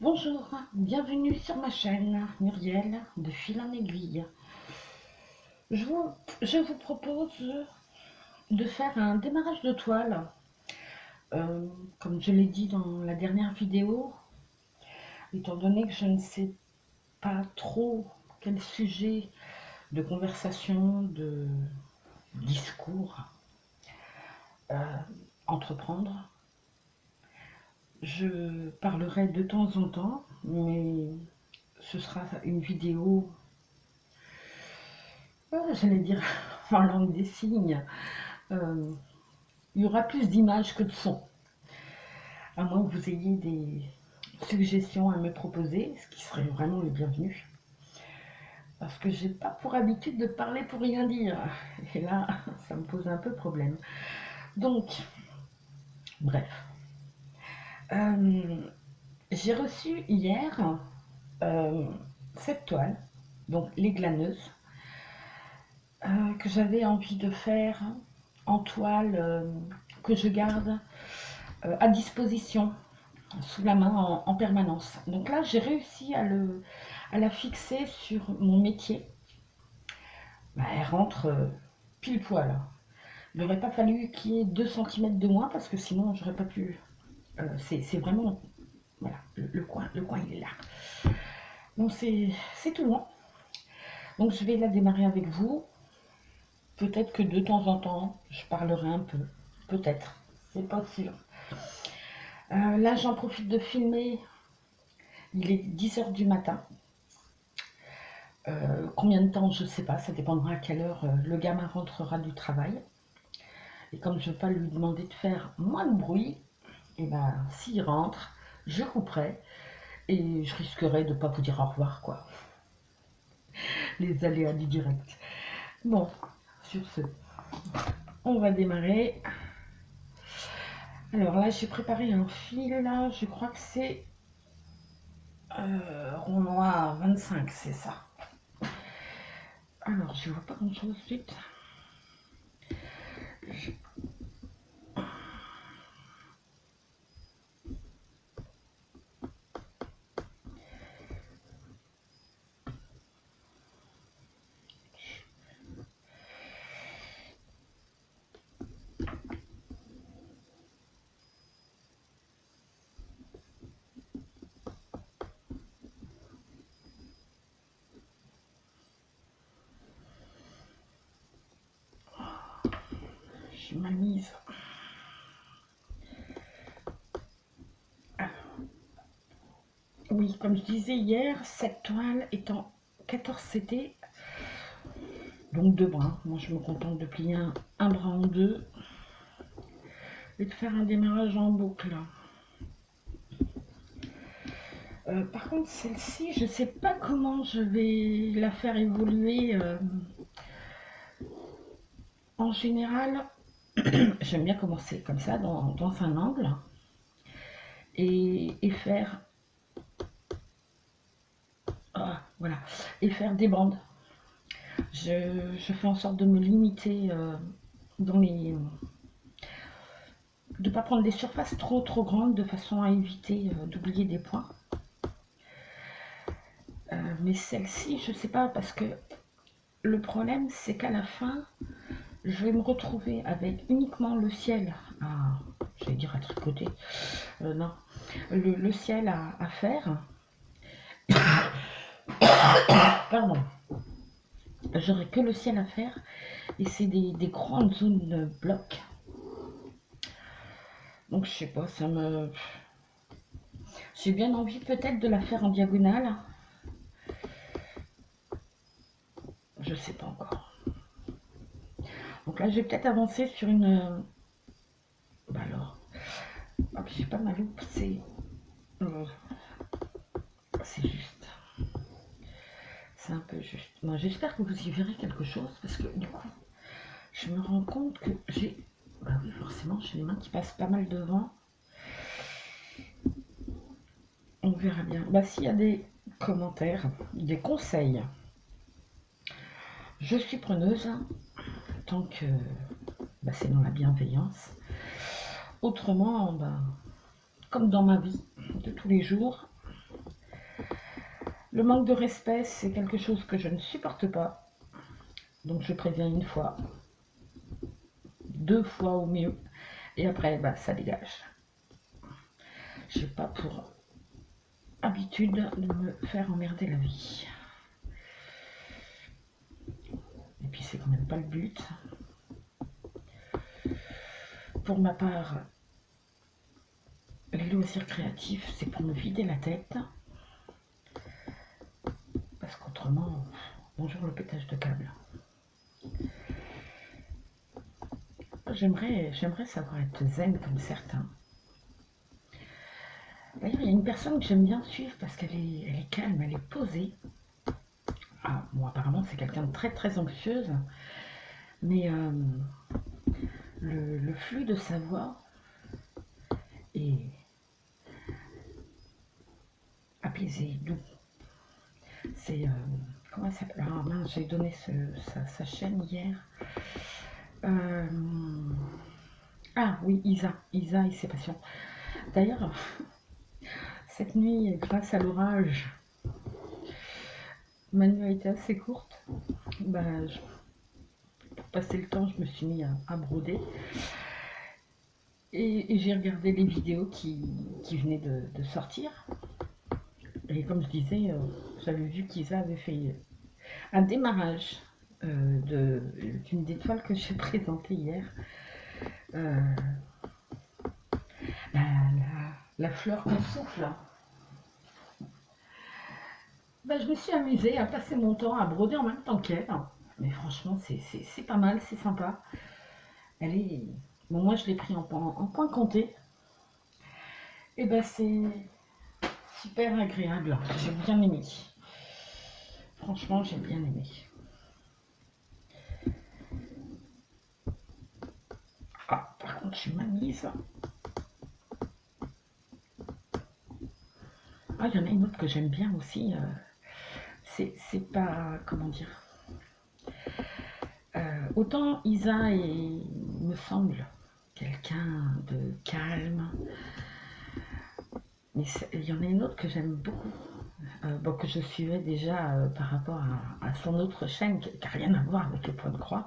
Bonjour, bienvenue sur ma chaîne Muriel de Fil en Aiguille. Je vous, je vous propose de faire un démarrage de toile. Euh, Comme je l'ai dit dans la dernière vidéo, étant donné que je ne sais pas trop quel sujet de conversation, de discours euh, entreprendre, je parlerai de temps en temps, mais ce sera une vidéo, j'allais dire en langue des signes. Euh, il y aura plus d'images que de sons, à moins que vous ayez des suggestions à me proposer, ce qui serait vraiment le bienvenu. Parce que j'ai pas pour habitude de parler pour rien dire. Et là, ça me pose un peu problème. Donc, bref. Euh, j'ai reçu hier euh, cette toile, donc les glaneuses, que j'avais envie de faire en toile que je garde à disposition sous la main en permanence. Donc là, j'ai réussi à la fixer sur mon métier. Bah, elle rentre pile poil. Il n'aurait pas fallu qu'il y ait 2 cm de moins parce que sinon, j'aurais pas pu. C'est vraiment. Voilà, le coin, il est là. Donc c'est tout long. Donc je vais la démarrer avec vous. Peut-être que de temps en temps, je parlerai un peu. Peut-être. C'est pas sûr. Là, j'en profite de filmer. Il est 10 h du matin. Combien de temps, je ne sais pas, ça dépendra à quelle heure le gamin rentrera du travail. Et comme je ne veux pas lui demander de faire moins de bruit, et ben s'il rentre, je couperai et je risquerai de ne pas vous dire au revoir, quoi. Les aléas du direct. Bon, sur ce, on va démarrer. Alors là, j'ai préparé un fil, là, je crois que c'est rond noir 25, c'est ça. Alors, je vois pas grand chose vite. Je suis mal mise. Oui, comme je disais hier, cette toile est en 14 CT, donc 2 brins. Moi, je me contente de plier un brin en deux et de faire un démarrage en boucle. Par contre, celle-ci, je ne sais pas comment je vais la faire évoluer. En général, j'aime bien commencer comme ça, dans un angle, et faire, voilà, et faire des bandes. Je fais en sorte de me limiter dans les de ne pas prendre des surfaces trop grandes de façon à éviter d'oublier des points. Mais celle-ci, je ne sais pas, parce que le problème, c'est qu'à la fin, je vais me retrouver avec uniquement le ciel à, j'allais dire à tricoter, non, le ciel à faire. Pardon. J'aurai que le ciel à faire et c'est des grandes zones blocs. Donc je sais pas, ça me... J'ai bien envie peut-être de la faire en diagonale. Je sais pas encore. Donc là, je vais peut-être avancer sur une... Bah alors... Hop, j'ai pas ma loupe, c'est... C'est juste. C'est un peu juste. Moi, j'espère que vous y verrez quelque chose parce que du coup, je me rends compte que j'ai... Bah oui, forcément, j'ai les mains qui passent pas mal devant. On verra bien. Bah s'il y a des commentaires, des conseils, je suis preneuse tant que bah, c'est dans la bienveillance. Autrement, bah, comme dans ma vie de tous les jours, Le manque de respect, c'est quelque chose que je ne supporte pas. Donc je préviens une fois, 2 fois au mieux. Et après, bah, ça dégage. J'ai pas pour habitude de me faire emmerder la vie. Et puis c'est quand même pas le but. Pour ma part, les loisirs créatifs, c'est pour me vider la tête. Parce qu'autrement, bonjour le pétage de câble. J'aimerais savoir être zen comme certains. D'ailleurs, il y a une personne que j'aime bien suivre parce qu'elle est calme, elle est posée. Ah, bon, apparemment, c'est quelqu'un de très très anxieuse. Mais le flux de sa voix est apaisé, doux. C'est... comment ça s'appelle? Ah mince, j'ai donné sa chaîne hier. Ah oui, Isa et ses passions. D'ailleurs, cette nuit, grâce à l'orage, ma nuit a été assez courte. Bah, pour passer le temps, je me suis mis à broder. Et j'ai regardé les vidéos qui venaient de sortir. Et comme je disais, j'avais vu qu'Isa avait fait un démarrage d'une des toiles que j'ai présentée hier. La, la fleur qu'on souffle. Ben, je me suis amusée à passer mon temps à broder en même temps qu'elle. Mais franchement, c'est pas mal, c'est sympa. Elle est... Bon, moi, je l'ai pris en point compté. Et ben, c'est super agréable. J'ai bien aimé. Franchement, j'ai bien aimé. Ah, par contre, je m'amuse. Ah, il y en a une autre que j'aime bien aussi. C'est pas... Comment dire, autant Isa me semble quelqu'un de calme, mais il y en a une autre que j'aime beaucoup, bon, que je suivais déjà par rapport à son autre chaîne qui n'a rien à voir avec le point de croix,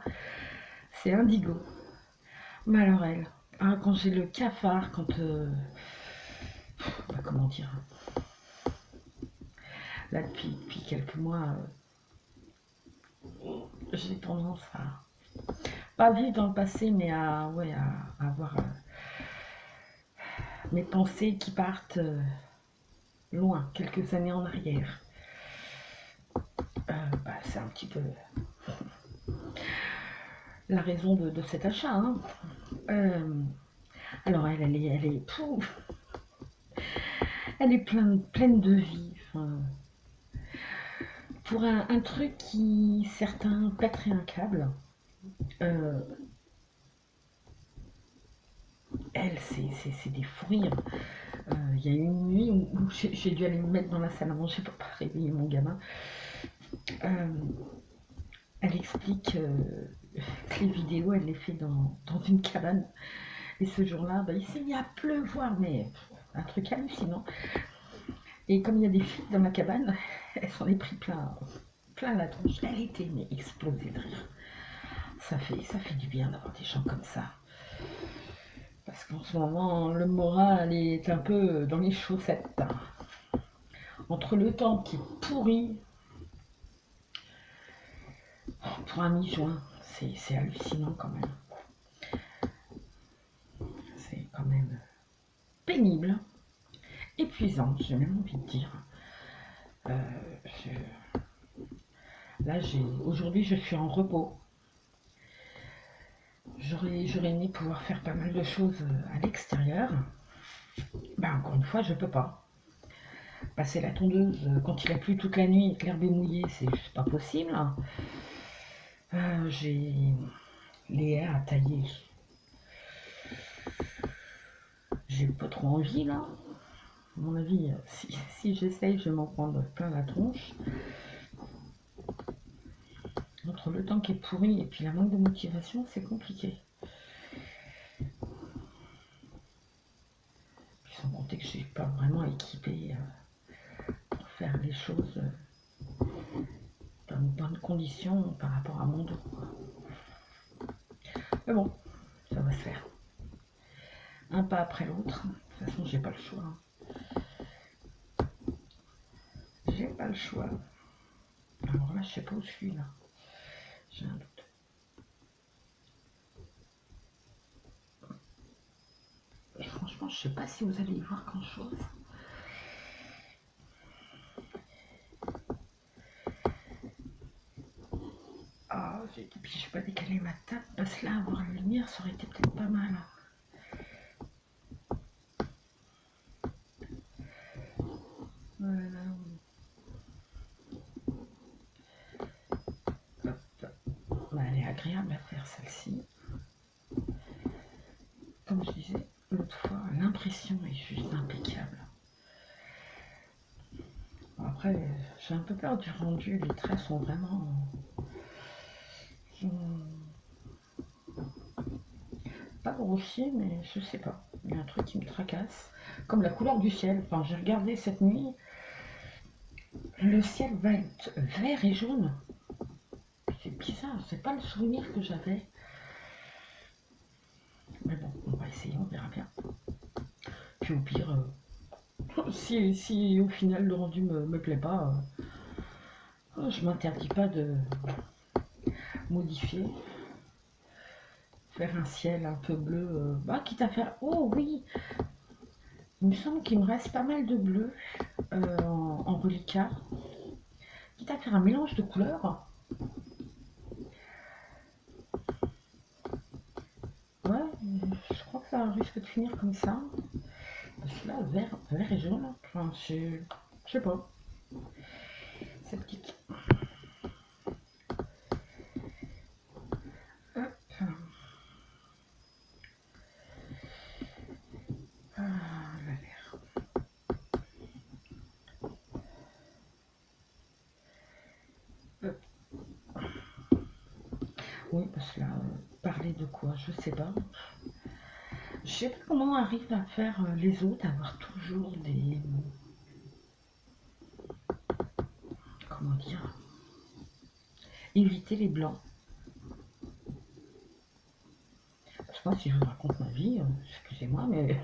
c'est Indigo. Mais alors elle, ah, quand j'ai le cafard, quand... bah, comment dire, là depuis quelques mois, j'ai tendance à pas vivre dans le passé, mais ouais, à avoir mes pensées qui partent loin, quelques années en arrière. Bah, c'est un petit peu la raison de cet achat. Hein. Alors elle est pleine de vie. Enfin, pour un truc qui certains pèteraient un câble, euh, elle c'est des fous rires. Il y a une nuit où j'ai dû aller me mettre dans la salle à manger pour pas réveiller mon gamin. Elle explique que les vidéos, elle les fait dans une cabane. Et ce jour-là, bah, il s'est mis à pleuvoir, mais un truc hallucinant. Et comme il y a des filles dans la cabane, elle s'en est pris plein la tronche. Elle était mais explosée de rire. Ça fait du bien d'avoir des gens comme ça. Parce qu'en ce moment, le moral est un peu dans les chaussettes. Entre le temps qui est pourri, pour un mi-juin, c'est hallucinant quand même. C'est quand même pénible, épuisant, j'ai même envie de dire. Là, aujourd'hui, je suis en repos. J'aurais aimé pouvoir faire pas mal de choses à l'extérieur. Bah, encore une fois, je peux pas. Passer la tondeuse quand il a plu toute la nuit et que l'herbe est mouillée, c'est juste pas possible. J'ai les haies à tailler. J'ai pas trop envie là. À mon avis, si j'essaye, je vais m'en prendre plein la tronche. Entre le temps qui est pourri et puis la manque de motivation, c'est compliqué. Puis sans compter que je suis pas vraiment équipée pour faire les choses dans de bonnes conditions par rapport à mon dos. Mais bon, ça va se faire. Un pas après l'autre. De toute façon, j'ai pas le choix. J'ai pas le choix. Alors là, je sais pas où je suis là. J'ai un doute. Et franchement, je sais pas si vous allez y voir grand chose. Ah, puis je vais pas décaler ma table parce que là, avoir la lumière, ça aurait été peut-être pas mal. Voilà. Hop. Elle est agréable à faire celle-ci. Comme je disais l'autre fois, l'impression est juste impeccable. Après, j'ai un peu peur du rendu. Les traits sont vraiment... pas grossiers, mais je sais pas. Il y a un truc qui me tracasse. Comme la couleur du ciel. Enfin, j'ai regardé cette nuit. Le ciel va être vert et jaune. C'est bizarre, c'est pas le souvenir que j'avais. Mais bon, on va essayer, on verra bien. Puis au pire, si au final le rendu me plaît pas, je m'interdis pas de modifier. Faire un ciel un peu bleu, quitte à faire... Oh oui, il me semble qu'il me reste pas mal de bleu en reliquat. Quitte à faire un mélange de couleurs. Ouais, je crois que ça risque de finir comme ça. Parce que là, vert et jaune, enfin, je sais pas. C'est petit. Hop. Ah, la vert. Hop. Oui, parce que là, parler de quoi, je sais pas. Je sais pas comment on arrive à faire les autres, avoir toujours des... Comment dire? Éviter les blancs. Je sais pas si je vous raconte ma vie, excusez-moi, mais